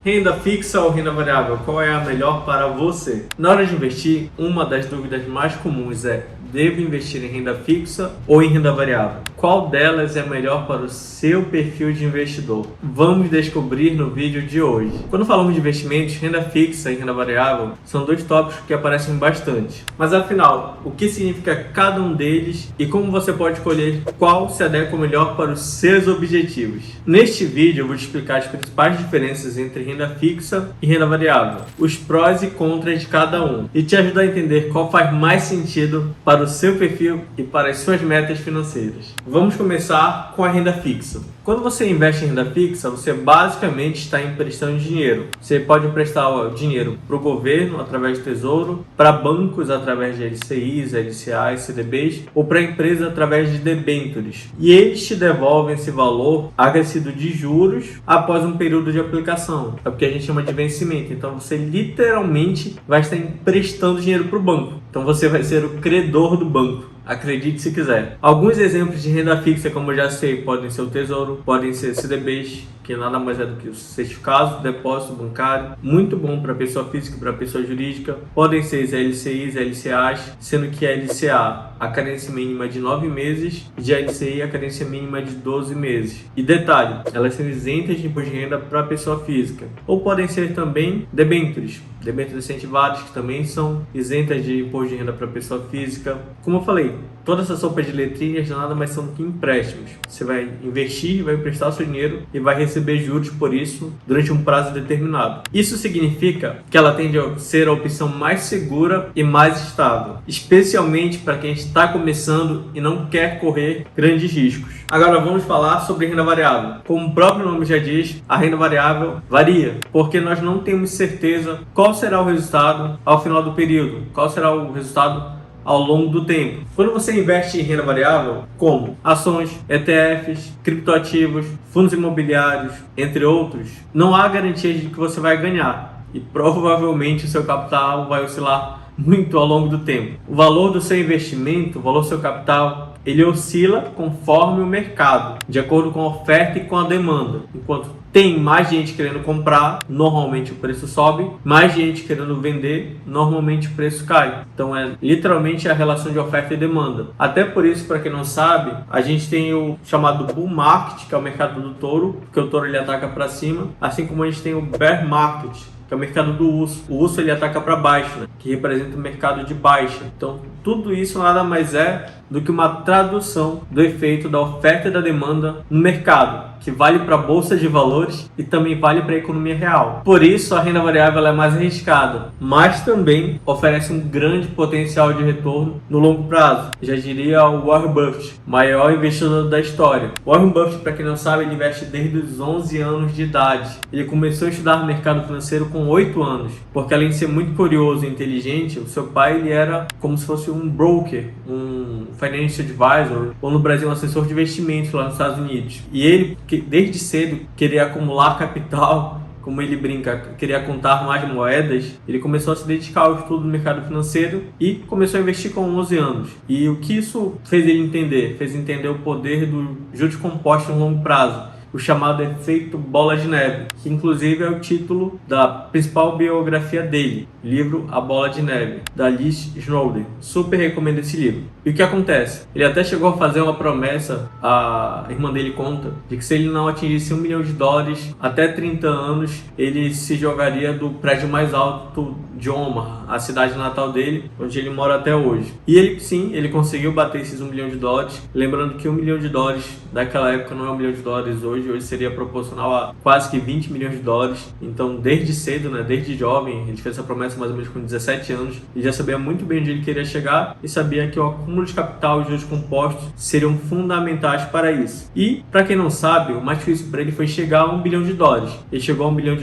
Renda fixa ou renda variável, qual é a melhor para você? Na hora de investir, uma das dúvidas mais comuns é: devo investir em renda fixa ou em renda variável? Qual delas é melhor para o seu perfil de investidor? Vamos descobrir no vídeo de hoje. Quando falamos de investimentos, renda fixa e renda variável são dois tópicos que aparecem bastante. Mas afinal, o que significa cada um deles e como você pode escolher qual se adequa melhor para os seus objetivos? Neste vídeo eu vou te explicar as principais diferenças entre renda fixa e renda variável, os prós e contras de cada um e te ajudar a entender qual faz mais sentido para o seu perfil e para as suas metas financeiras. Vamos começar com a renda fixa. Quando você investe em renda fixa, você basicamente está emprestando dinheiro. Você pode emprestar o dinheiro para o governo através do Tesouro, para bancos através de LCIs, LCAs, CDBs ou para empresas através de debêntures. E eles te devolvem esse valor acrescido de juros após um período de aplicação. É o que a gente chama de vencimento. Então você literalmente vai estar emprestando dinheiro para o banco. Então você vai ser o credor do banco. Acredite se quiser. Alguns exemplos de renda fixa, como eu já sei, podem ser o Tesouro, podem ser CDBs, que nada mais é do que os certificados de depósito bancário, muito bom para pessoa física e para pessoa jurídica. Podem ser os LCIs, LCAs, sendo que a LCA, a carência mínima é de 9 meses, e de LCI a carência mínima é de 12 meses. E detalhe, elas são isentas de imposto de renda para pessoa física. Ou podem ser também debêntures incentivadas, que também são isentas de imposto de renda para pessoa física. Como eu falei, toda essa sopa de letrinhas nada mais são que empréstimos. Você vai investir, vai emprestar seu dinheiro e vai receber juros por isso durante um prazo determinado. Isso significa que ela tende a ser a opção mais segura e mais estável, especialmente para quem está começando e não quer correr grandes riscos. Agora vamos falar sobre renda variável. Como o próprio nome já diz, a renda variável varia, porque nós não temos certeza qual será o resultado ao final do período, qual será o resultado ao longo do tempo. Quando você investe em renda variável, como ações, ETFs, criptoativos, fundos imobiliários, entre outros, não há garantia de que você vai ganhar e provavelmente o seu capital vai oscilar muito ao longo do tempo. O valor do seu investimento, o valor do seu capital, ele oscila conforme o mercado, de acordo com a oferta e com a demanda. Enquanto tem mais gente querendo comprar, normalmente o preço sobe, mais gente querendo vender, normalmente o preço cai. Então é literalmente a relação de oferta e demanda. Até por isso, para quem não sabe, a gente tem o chamado bull market, que é o mercado do touro, porque o touro ele ataca para cima, assim como a gente tem o bear market, que é o mercado do urso. O urso ele ataca para baixo, né? Que representa o mercado de baixa. Então tudo isso nada mais é do que uma tradução do efeito da oferta e da demanda no mercado, que vale para a bolsa de valores e também vale para a economia real. Por isso a renda variável é mais arriscada, mas também oferece um grande potencial de retorno no longo prazo. Já diria o Warren Buffett, maior investidor da história. Warren Buffett, para quem não sabe, ele investe desde os 11 anos de idade. Ele começou a estudar mercado financeiro com 8 anos, porque além de ser muito curioso e inteligente, o seu pai ele era como se fosse um broker, um financial advisor, ou no Brasil um assessor de investimentos lá nos Estados Unidos. E ele, desde cedo, queria acumular capital, como ele brinca, queria contar mais moedas. Ele começou a se dedicar ao estudo do mercado financeiro e começou a investir com 11 anos. E o que isso fez ele entender? Fez entender o poder do juros compostos no longo prazo, o chamado efeito bola de neve, que inclusive é o título da principal biografia dele, livro A Bola de Neve, da Liz Snowden. Super recomendo esse livro. E o que acontece? Ele até chegou a fazer uma promessa, a irmã dele conta, de que se ele não atingisse $1 milhão até 30 anos, ele se jogaria do prédio mais alto de Omaha, a cidade natal dele, onde ele mora até hoje. E ele, sim, ele conseguiu bater esses $1 milhão. Lembrando que $1 milhão daquela época não é $1 milhão hoje seria proporcional a quase que $20 milhões. Então, desde cedo, né, desde jovem, ele fez essa promessa mais ou menos com 17 anos, e já sabia muito bem onde ele queria chegar e sabia que o acúmulo de capital e juros compostos seriam fundamentais para isso. E, para quem não sabe, o mais difícil para ele foi chegar a $1 bilhão. Ele chegou a $1 bilhão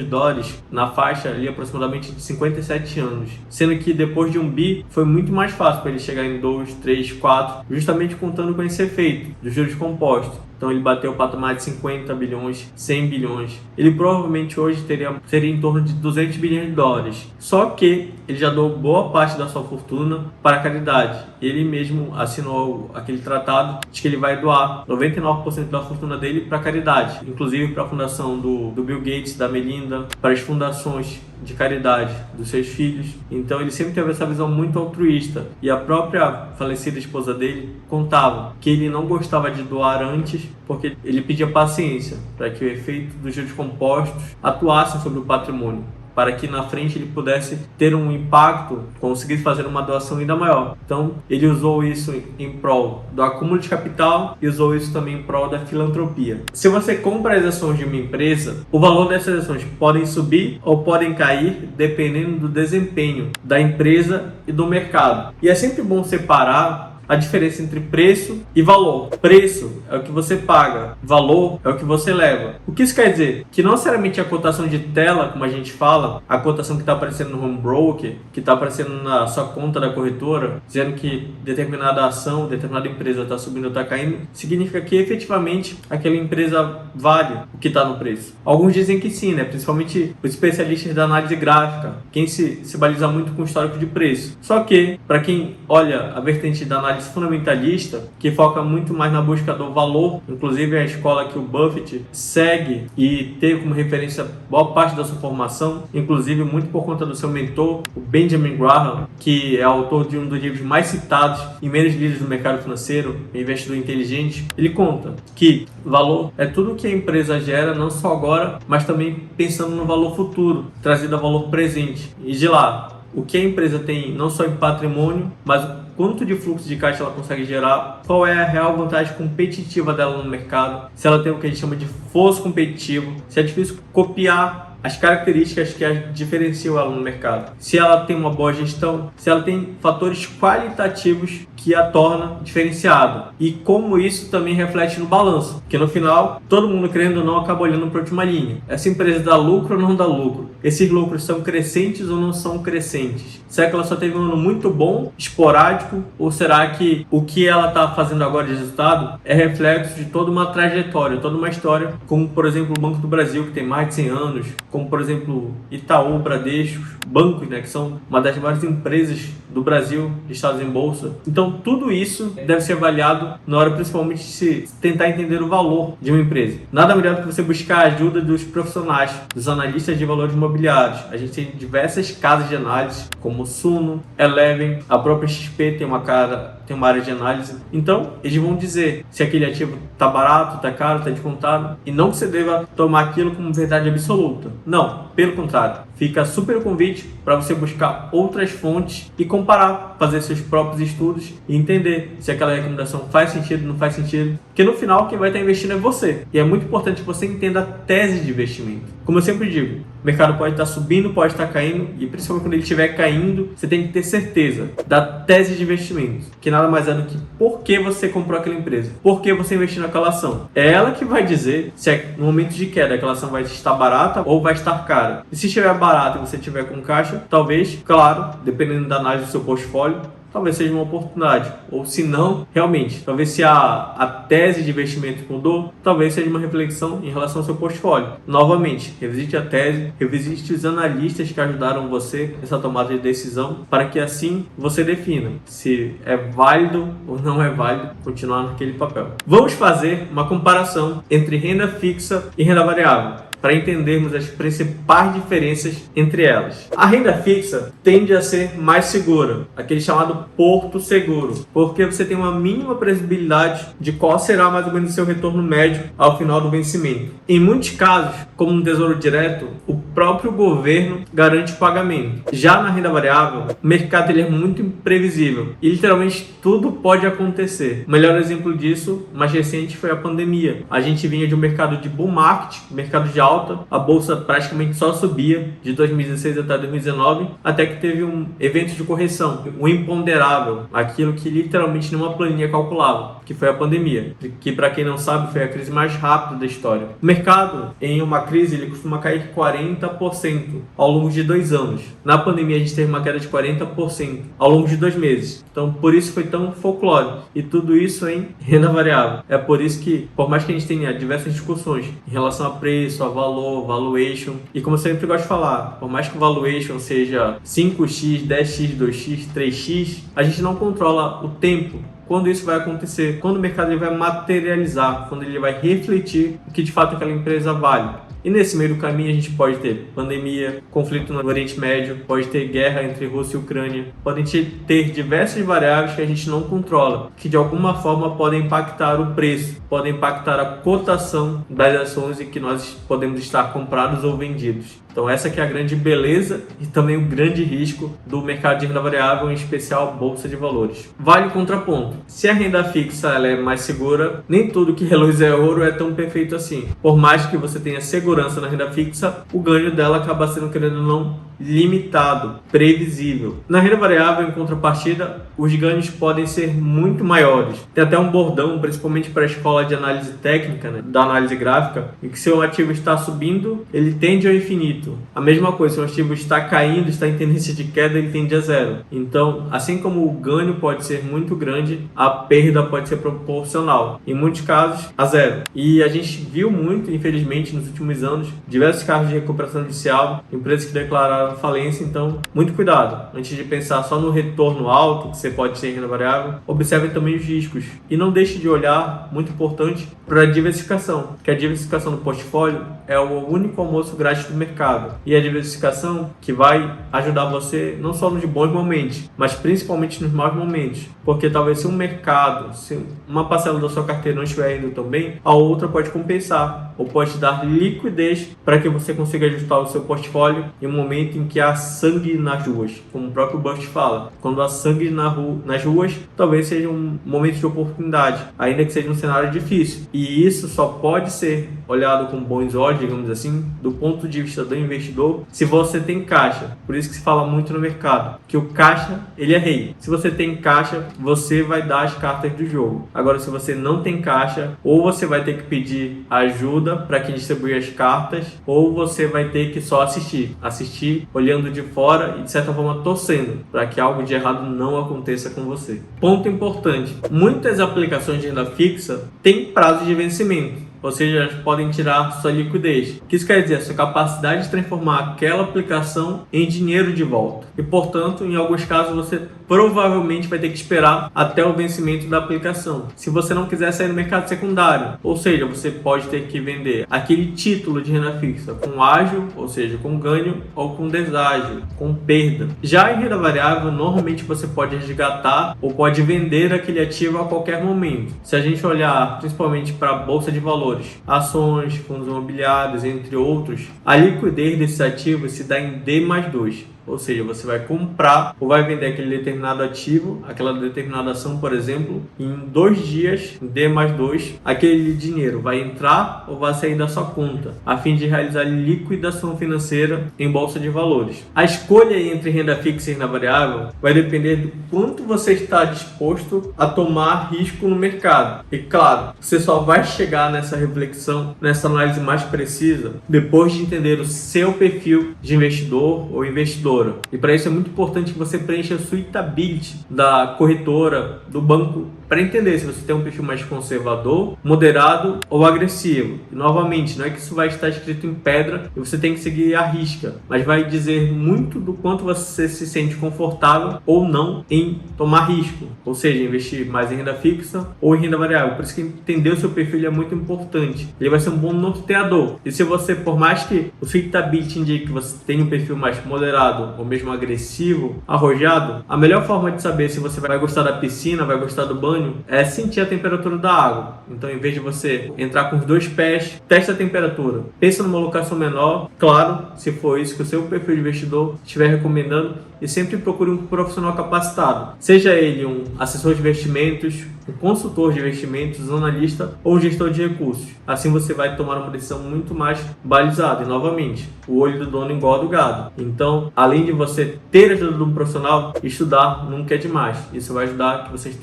na faixa ali aproximadamente de 57 anos, sendo que depois de 1 bi foi muito mais fácil para ele chegar em 2, 3, 4, justamente contando com esse efeito dos juros compostos. Então ele bateu o patamar de 50 bilhões, 100 bilhões. Ele provavelmente hoje seria em torno de 200 bilhões de dólares. Só que ele já doou boa parte da sua fortuna para a caridade. Ele mesmo assinou aquele tratado de que ele vai doar 99% da fortuna dele para a caridade, inclusive para a fundação do Bill Gates, da Melinda, para as fundações de caridade dos seus filhos. Então ele sempre teve essa visão muito altruísta, e a própria falecida esposa dele contava que ele não gostava de doar antes porque ele pedia paciência para que o efeito dos juros compostos atuassem sobre o patrimônio, para que na frente ele pudesse ter um impacto, conseguir fazer uma doação ainda maior. Então, ele usou isso em prol do acúmulo de capital e usou isso também em prol da filantropia. Se você compra as ações de uma empresa, o valor dessas ações podem subir ou podem cair dependendo do desempenho da empresa e do mercado. E é sempre bom separar a diferença entre preço e valor. Preço é o que você paga, valor é o que você leva. O que isso quer dizer? Que não necessariamente a cotação de tela, como a gente fala, a cotação que está aparecendo no home broker, que está aparecendo na sua conta da corretora, dizendo que determinada ação, determinada empresa está subindo ou está caindo, significa que efetivamente aquela empresa vale o que está no preço. Alguns dizem que sim, né? Principalmente os especialistas da análise gráfica, quem se baliza muito com o histórico de preço. Só que, para quem olha a vertente da análise fundamentalista, que foca muito mais na busca do valor, inclusive a escola que o Buffett segue e teve como referência boa parte da sua formação, inclusive muito por conta do seu mentor, o Benjamin Graham, que é autor de um dos livros mais citados e menos lidos do mercado financeiro, Investidor Inteligente. Ele conta que valor é tudo que a empresa gera, não só agora, mas também pensando no valor futuro, trazido a valor presente. E de lá, o que a empresa tem não só em patrimônio, mas o quanto de fluxo de caixa ela consegue gerar, qual é a real vantagem competitiva dela no mercado, se ela tem o que a gente chama de força competitiva, se é difícil copiar as características que a diferenciam ela no mercado, se ela tem uma boa gestão, se ela tem fatores qualitativos que a torna diferenciada, e como isso também reflete no balanço, que no final todo mundo, querendo ou não, acaba olhando para a última linha. Essa empresa dá lucro ou não dá lucro? Esses lucros são crescentes ou não são crescentes? Será que ela só teve um ano muito bom, esporádico, ou será que o que ela está fazendo agora de resultado é reflexo de toda uma trajetória, toda uma história, como por exemplo o Banco do Brasil, que tem mais de 100 anos, como por exemplo Itaú, Bradesco, bancos, né, que são uma das maiores empresas do Brasil listadas em bolsa. Então tudo isso deve ser avaliado na hora principalmente de se tentar entender o valor de uma empresa. Nada melhor do que você buscar a ajuda dos profissionais, dos analistas de valores imobiliários. A gente tem diversas casas de análise, como Suno, Eleven, a própria XP tem uma área de análise. Então, eles vão dizer se aquele ativo está barato, está caro, está descontado, e não que você deva tomar aquilo como verdade absoluta. Não, pelo contrário. Fica super o convite para você buscar outras fontes e comparar, fazer seus próprios estudos e entender se aquela recomendação faz sentido ou não faz sentido. Porque no final, quem vai estar investindo é você. E é muito importante que você entenda a tese de investimento. Como eu sempre digo, o mercado pode estar subindo, pode estar caindo, e principalmente quando ele estiver caindo, você tem que ter certeza da tese de investimento, que nada mais é do que por que você comprou aquela empresa, por que você investiu naquela ação. É ela que vai dizer se no momento de queda aquela ação vai estar barata ou vai estar cara. E se estiver barata e você estiver com caixa, talvez, claro, dependendo da análise do seu portfólio, talvez seja uma oportunidade. Ou se não, realmente, talvez se a tese de investimento mudou, talvez seja uma reflexão em relação ao seu portfólio. Novamente, revisite a tese, revisite os analistas que ajudaram você nessa tomada de decisão, para que assim você defina se é válido ou não é válido continuar naquele papel. Vamos fazer uma comparação entre renda fixa e renda variável, para entendermos as principais diferenças entre elas. A renda fixa tende a ser mais segura, aquele chamado porto seguro, porque você tem uma mínima previsibilidade de qual será mais ou menos o seu retorno médio ao final do vencimento. Em muitos casos, como no Tesouro Direto, o próprio governo garante o pagamento. Já na renda variável, o mercado ele é muito imprevisível e literalmente tudo pode acontecer. O melhor exemplo disso, mais recente, foi a pandemia. A gente vinha de um mercado de bull market, mercado de alta, alta, a bolsa praticamente só subia de 2016 até 2019, até que teve um evento de correção, o imponderável, aquilo que literalmente nenhuma planilha calculava, que foi a pandemia, que para quem não sabe foi a crise mais rápida da história. O mercado, em uma crise, ele costuma cair 40% ao longo de 2 anos. Na pandemia a gente teve uma queda de 40% ao longo de 2 meses. Então por isso foi tão folclore. E tudo isso em renda variável. É por isso que, por mais que a gente tenha diversas discussões em relação a preço, a valor, valuation, e como eu sempre gosto de falar, por mais que o valuation seja 5x, 10x, 2x, 3x, a gente não controla o tempo quando isso vai acontecer, quando o mercado ele vai materializar, quando ele vai refletir o que de fato aquela empresa vale. E nesse meio do caminho a gente pode ter pandemia, conflito no Oriente Médio, pode ter guerra entre Rússia e Ucrânia, podem ter diversas variáveis que a gente não controla, que de alguma forma podem impactar o preço, podem impactar a cotação das ações em que nós podemos estar comprados ou vendidos. Então essa que é a grande beleza e também o grande risco do mercado de renda variável, em especial bolsa de valores. Vale o contraponto. Se a renda fixa ela é mais segura, nem tudo que reluz é ouro é tão perfeito assim. Por mais que você tenha segurança na renda fixa, o ganho dela acaba sendo, querendo ou não, limitado, previsível. Na renda variável, em contrapartida, os ganhos podem ser muito maiores. Tem até um bordão, principalmente para a escola de análise técnica, né, da análise gráfica, em que se o ativo está subindo, ele tende ao infinito. A mesma coisa, se o ativo está caindo, está em tendência de queda, ele tende a zero. Então, assim como o ganho pode ser muito grande, a perda pode ser proporcional. Em muitos casos, a zero. E a gente viu muito, infelizmente, nos últimos anos, diversos casos de recuperação judicial, empresas que declararam falência. Então, muito cuidado. Antes de pensar só no retorno alto que você pode ter em renda variável, observe também os riscos. E não deixe de olhar, muito importante, para a diversificação. Que a diversificação do portfólio é o único almoço grátis do mercado. E a diversificação que vai ajudar você não só nos bons momentos, mas principalmente nos maus momentos. Porque talvez se um mercado, se uma parcela da sua carteira não estiver indo tão bem, a outra pode compensar ou pode te dar liquidez para que você consiga ajustar o seu portfólio em um momento em que há sangue nas ruas, como o próprio Buffett fala. Quando há sangue nas ruas, talvez seja um momento de oportunidade, ainda que seja um cenário difícil. E isso só pode ser olhado com bons olhos, digamos assim, do ponto de vista do investidor, se você tem caixa. Por isso que se fala muito no mercado, que o caixa, ele é rei. Se você tem caixa, você vai dar as cartas do jogo. Agora, se você não tem caixa, ou você vai ter que pedir ajuda para quem distribui as cartas, ou você vai ter que só assistir olhando de fora e de certa forma torcendo para que algo de errado não aconteça com você. Ponto importante: muitas aplicações de renda fixa têm prazo de vencimento. Ou seja, elas podem tirar sua liquidez. O que isso quer dizer? A sua capacidade de transformar aquela aplicação em dinheiro de volta. E, portanto, em alguns casos, você provavelmente vai ter que esperar até o vencimento da aplicação. Se você não quiser sair no mercado secundário, ou seja, você pode ter que vender aquele título de renda fixa com ágio, ou seja, com ganho ou com deságio, com perda. Já em renda variável, normalmente você pode resgatar ou pode vender aquele ativo a qualquer momento. Se a gente olhar principalmente para a bolsa de valores, ações, fundos imobiliários, entre outros, a liquidez desses ativos se dá em D+2. Ou seja, você vai comprar ou vai vender aquele determinado ativo, aquela determinada ação, por exemplo, em 2 dias, D+2, aquele dinheiro vai entrar ou vai sair da sua conta, a fim de realizar liquidação financeira em bolsa de valores. A escolha entre renda fixa e renda variável vai depender do quanto você está disposto a tomar risco no mercado. E claro, você só vai chegar nessa reflexão, nessa análise mais precisa, depois de entender o seu perfil de investidor ou investidor. E para isso é muito importante que você preencha a suitability da corretora, do banco, para entender se você tem um perfil mais conservador, moderado ou agressivo. E novamente, não é que isso vai estar escrito em pedra e você tem que seguir à risca, mas vai dizer muito do quanto você se sente confortável ou não em tomar risco, ou seja, investir mais em renda fixa ou em renda variável. Por isso que entender o seu perfil é muito importante. Ele vai ser um bom norteador. E se você, por mais que o suitability indique que você tem um perfil mais moderado ou mesmo agressivo, arrojado, a melhor forma de saber se você vai gostar da piscina, vai gostar do banho, é sentir a temperatura da água. Então, em vez de você entrar com os 2 pés, testa a temperatura. Pensa numa locação menor, claro, se for isso que o seu perfil de investidor estiver recomendando, e sempre procure um profissional capacitado. Seja ele um assessor de investimentos, um consultor de investimentos, um analista ou um gestor de recursos. Assim você vai tomar uma decisão muito mais balizada. E novamente, o olho do dono engorda o gado. Então, além de você ter a ajuda de um profissional, estudar nunca é demais. Isso vai ajudar que vocês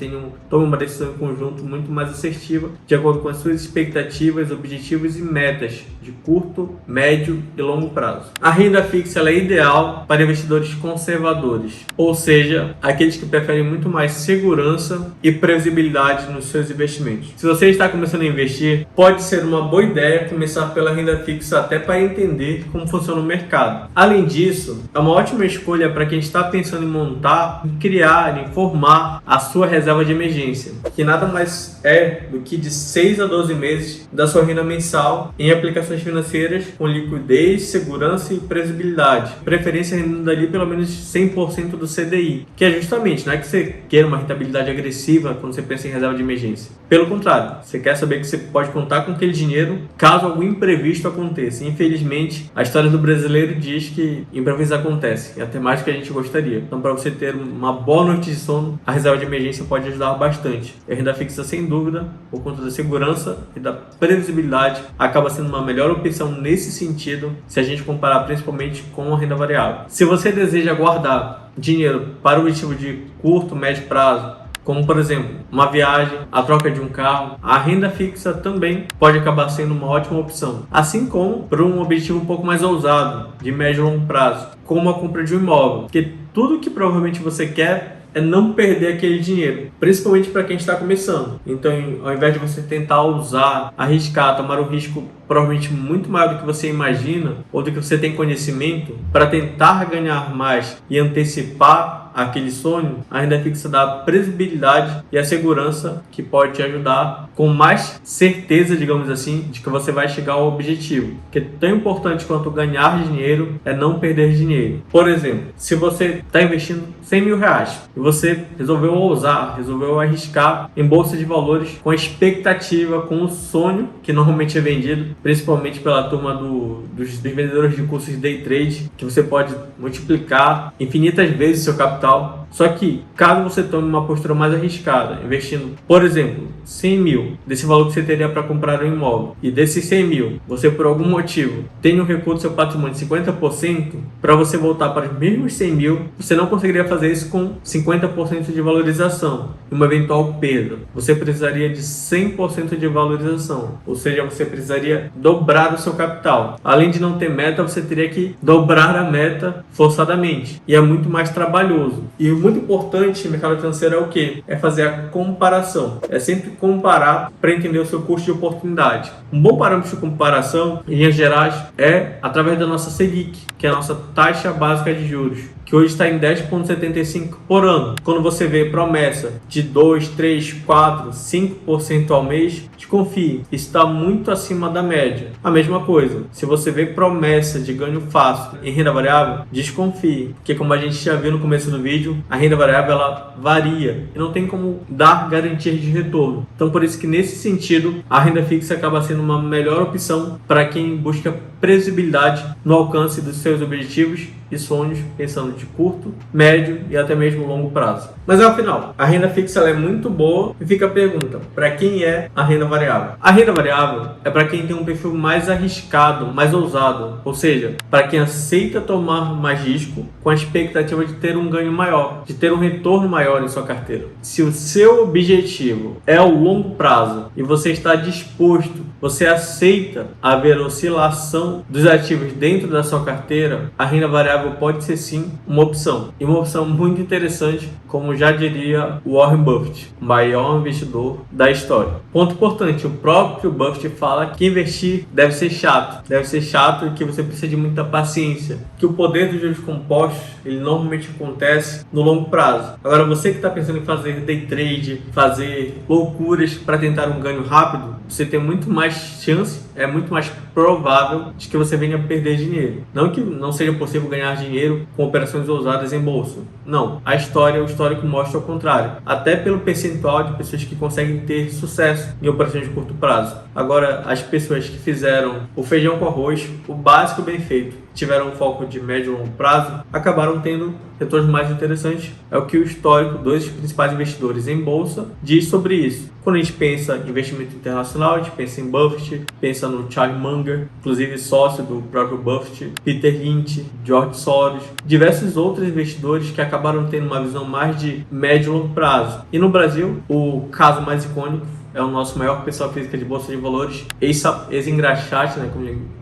tomem uma decisão em conjunto muito mais assertiva, de acordo com as suas expectativas, objetivos e metas de curto, médio e longo prazo. A renda fixa ela é ideal para investidores conservadores, ou seja, aqueles que preferem muito mais segurança e previsibilidade nos seus investimentos. Se você está começando a investir, pode ser uma boa ideia começar pela renda fixa até para entender como funciona o mercado. Além disso, é uma ótima escolha para quem está pensando em montar, em criar, em formar a sua reserva de emergência, que nada mais é do que de 6 a 12 meses da sua renda mensal em aplicações financeiras com liquidez, segurança e previsibilidade. Preferência rendendo ali pelo menos 100% do CDI, que é justamente, não é que você queira uma rentabilidade agressiva quando você pensa em reserva de emergência. Pelo contrário, você quer saber que você pode contar com aquele dinheiro caso algum imprevisto aconteça. Infelizmente, a história do brasileiro diz que imprevistos acontecem, e até mais do que a gente gostaria. Então, para você ter uma boa noite de sono, a reserva de emergência pode ajudar bastante. E a renda fixa, sem dúvida, por conta da segurança e da previsibilidade, acaba sendo uma melhor opção nesse sentido, se a gente comparar principalmente com a renda variável. Se você deseja guardar dinheiro para o objetivo de curto, médio prazo, como por exemplo, uma viagem, a troca de um carro, a renda fixa também pode acabar sendo uma ótima opção. Assim como para um objetivo um pouco mais ousado, de médio e longo prazo, como a compra de um imóvel. Porque tudo que provavelmente você quer é não perder aquele dinheiro, principalmente para quem está começando. Então, ao invés de você tentar usar, arriscar, tomar um risco provavelmente muito maior do que você imagina ou do que você tem conhecimento para tentar ganhar mais e antecipar aquele sonho, a renda fixa dá a previsibilidade e a segurança que pode te ajudar com mais certeza, digamos assim, de que você vai chegar ao objetivo. Que é tão importante quanto ganhar dinheiro é não perder dinheiro. Por exemplo, se você está investindo 100 mil reais e você resolveu ousar, resolveu arriscar em bolsa de valores com a expectativa, com o sonho que normalmente é vendido, principalmente pela turma dos vendedores de cursos de day trade, que você pode multiplicar infinitas vezes o seu capital. Só que, caso você tome uma postura mais arriscada, investindo, por exemplo, 100 mil, desse valor que você teria para comprar um imóvel, e desses 100 mil, você por algum motivo tem um recuo do seu patrimônio de 50%, para você voltar para os mesmos 100 mil, você não conseguiria fazer isso com 50% de valorização, e uma eventual perda. Você precisaria de 100% de valorização, ou seja, você precisaria dobrar o seu capital. Além de não ter meta, você teria que dobrar a meta forçadamente, e é muito mais trabalhoso. E o muito importante no mercado financeiro é o quê? É fazer a comparação. É sempre comparar para entender o seu custo de oportunidade. Um bom parâmetro de comparação, em linhas gerais, é através da nossa Selic, que é a nossa taxa básica de juros, que hoje está em 10,75% por ano. Quando você vê promessa de 2, 3, 4, 5% ao mês, desconfie, está muito acima da média. A mesma coisa, se você vê promessa de ganho fácil em renda variável, desconfie, porque como a gente já viu no começo do vídeo, a renda variável ela varia e não tem como dar garantias de retorno. Então por isso que nesse sentido, a renda fixa acaba sendo uma melhor opção para quem busca previsibilidade no alcance dos seus objetivos e sonhos, pensando de curto, médio e até mesmo longo prazo. Mas afinal, a renda fixa ela é muito boa e fica a pergunta, para quem é a renda variável? A renda variável é para quem tem um perfil mais arriscado, mais ousado, ou seja, para quem aceita tomar mais risco com a expectativa de ter um ganho maior, de ter um retorno maior em sua carteira. Se o seu objetivo é o longo prazo e você está disposto, você aceita haver oscilação dos ativos dentro da sua carteira, a renda variável pode ser sim uma opção. E uma opção muito interessante, como já diria Warren Buffett, o maior investidor da história. Ponto importante, o próprio Buffett fala que investir deve ser chato e que você precisa de muita paciência, que o poder dos juros compostos, ele normalmente acontece no longo prazo. Agora você que está pensando em fazer day trade, fazer loucuras para tentar um ganho rápido, você tem muito mais chance é muito mais provável de que você venha a perder dinheiro. Não que não seja possível ganhar dinheiro com operações ousadas em bolsa. Não. O histórico mostra o contrário. Até pelo percentual de pessoas que conseguem ter sucesso em operações de curto prazo. Agora, as pessoas que fizeram o feijão com arroz, o básico bem feito, tiveram um foco de médio e longo prazo, acabaram tendo retornos mais interessantes. É o que o histórico dos principais investidores em bolsa diz sobre isso. Quando a gente pensa em investimento internacional, a gente pensa em Buffett, pensa no Charlie Munger, inclusive sócio do próprio Buffett, Peter Lynch, George Soros, diversos outros investidores que acabaram tendo uma visão mais de médio e longo prazo. E no Brasil, o caso mais icônico é o nosso maior pessoa física de bolsa de valores, ex-engraxate, né,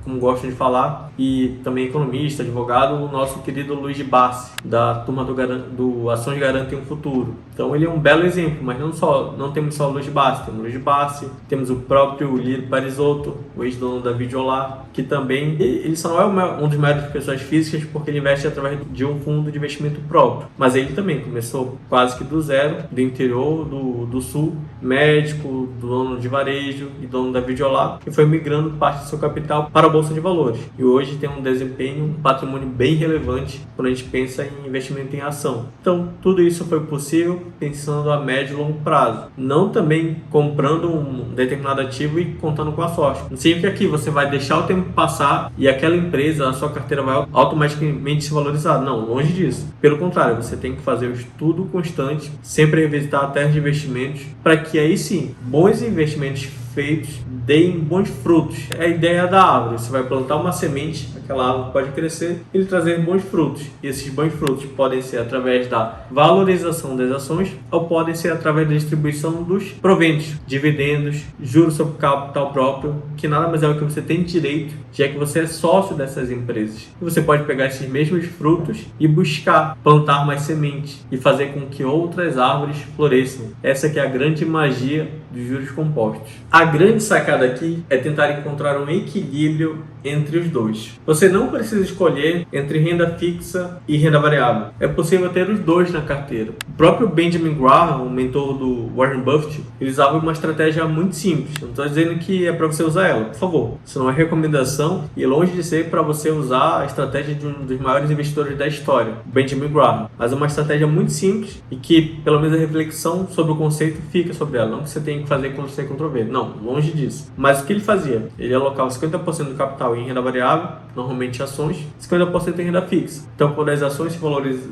como gostam de falar, e também economista, advogado, o nosso querido Luiz Bassi, da turma do Ações Garantem um Futuro. Então ele é um belo exemplo, mas não temos só o Luiz Bassi, temos o Luiz Bassi, temos o próprio Lírio Parisotto, o ex-dono da Videolar, que também, ele só não é um dos maiores pessoas físicas porque ele investe através de um fundo de investimento próprio, mas ele também começou quase que do zero, do interior do sul, médico, dono de varejo e dono da Videolar, e foi migrando parte do seu capital para a Bolsa de Valores. E hoje tem um desempenho, um patrimônio bem relevante quando a gente pensa em investimento em ação. Então, tudo isso foi possível pensando a médio e longo prazo. Não também comprando um determinado ativo e contando com a sorte. Não significa que você vai deixar o tempo passar e aquela empresa, a sua carteira vai automaticamente se valorizar. Não, longe disso. Pelo contrário, você tem que fazer o estudo constante, sempre revisitar a terra de investimentos, para que aí sim, bons investimentos feitos deem bons frutos. É a ideia da árvore. Você vai plantar uma semente, aquela árvore pode crescer e lhe trazer bons frutos. E esses bons frutos podem ser através da valorização das ações ou podem ser através da distribuição dos proventos, dividendos, juros sobre capital próprio, que nada mais é o que você tem direito, já que você é sócio dessas empresas. E você pode pegar esses mesmos frutos e buscar plantar mais sementes e fazer com que outras árvores floresçam. Essa que é a grande magia dos juros compostos. A grande sacada aqui é tentar encontrar um equilíbrio entre os dois. Você não precisa escolher entre renda fixa e renda variável. É possível ter os dois na carteira. O próprio Benjamin Graham, o mentor do Warren Buffett, ele usava uma estratégia muito simples. Não estou dizendo que é para você usar ela, por favor. Isso não é recomendação e longe de ser para você usar a estratégia de um dos maiores investidores da história, Benjamin Graham. Mas é uma estratégia muito simples e que, pelo menos a reflexão sobre o conceito fica sobre ela. Não que você tenha que fazer Ctrl-C, Ctrl-V. Não, longe disso. Mas o que ele fazia? Ele alocava 50% do capital em renda variável, normalmente ações, 50% em renda fixa. Então, quando as ações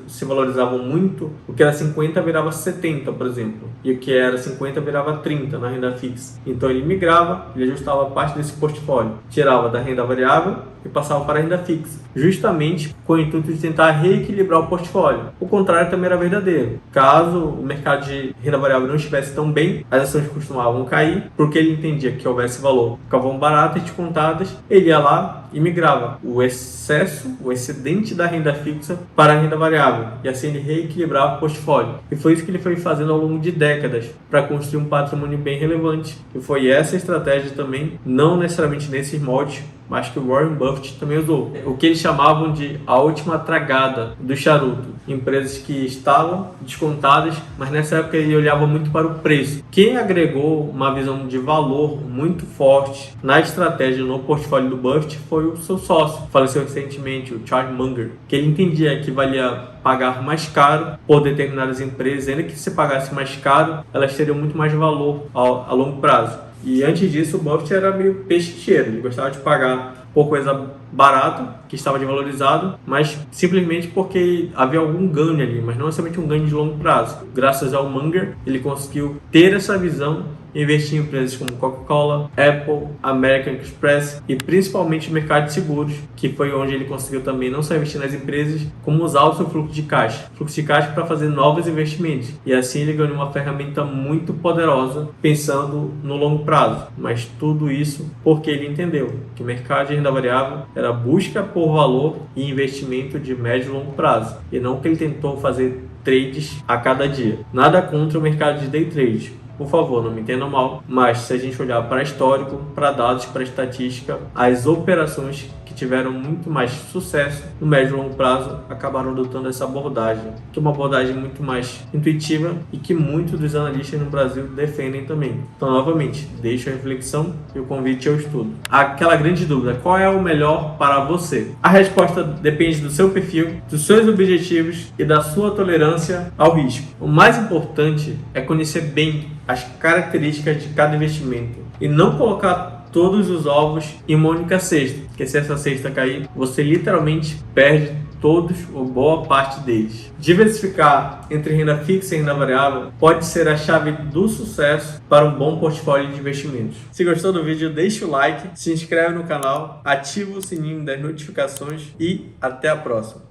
se valorizavam muito, o que era 50 virava 70, por exemplo. E o que era 50 virava 30 na renda fixa. Então, ele migrava, ele ajustava parte desse portfólio. Tirava da renda variável e passava para a renda fixa, justamente com o intuito de tentar reequilibrar o portfólio. O contrário também era verdadeiro. Caso o mercado de renda variável não estivesse tão bem, as ações costumavam cair, porque ele entendia que houvesse valor, ficavam baratas e descontadas, ele ia lá e migrava o excesso, o excedente da renda fixa para a renda variável, e assim ele reequilibrava o portfólio. E foi isso que ele foi fazendo ao longo de décadas, para construir um patrimônio bem relevante. E foi essa estratégia também, não necessariamente nesses moldes, mas que o Warren Buffett também usou. O que eles chamavam de a última tragada do charuto. Empresas que estavam descontadas, mas nessa época ele olhava muito para o preço. Quem agregou uma visão de valor muito forte na estratégia no portfólio do Buffett foi o seu sócio, faleceu recentemente, o Charlie Munger, que ele entendia que valia pagar mais caro por determinadas empresas, ainda que se pagasse mais caro, elas teriam muito mais valor a longo prazo. E antes disso, o Buffett era meio peixe-cheiro, ele gostava de pagar por coisa barata, que estava desvalorizado, mas simplesmente porque havia algum ganho ali, mas não necessariamente um ganho de longo prazo. Graças ao Munger, ele conseguiu ter essa visão e investir em empresas como Coca-Cola, Apple, American Express e principalmente o mercado de seguros, que foi onde ele conseguiu também não só investir nas empresas, como usar o seu fluxo de caixa para fazer novos investimentos. E assim ele ganhou uma ferramenta muito poderosa pensando no longo prazo. Mas tudo isso porque ele entendeu que o mercado de renda variável era busca por valor e investimento de médio e longo prazo, e não que ele tentou fazer trades a cada dia. Nada contra o mercado de day trade. Por favor, não me entendam mal, mas se a gente olhar para histórico, para dados, para estatística, as operações que tiveram muito mais sucesso no médio e longo prazo acabaram adotando essa abordagem, que é uma abordagem muito mais intuitiva e que muitos dos analistas no Brasil defendem também. Então, novamente, deixo a reflexão e o convite ao estudo. Aquela grande dúvida, qual é o melhor para você? A resposta depende do seu perfil, dos seus objetivos e da sua tolerância ao risco. O mais importante é conhecer bem as características de cada investimento e não colocar todos os ovos em uma única cesta, porque se essa cesta cair, você literalmente perde todos ou boa parte deles. Diversificar entre renda fixa e renda variável pode ser a chave do sucesso para um bom portfólio de investimentos. Se gostou do vídeo, deixa o like, se inscreve no canal, ativa o sininho das notificações e até a próxima.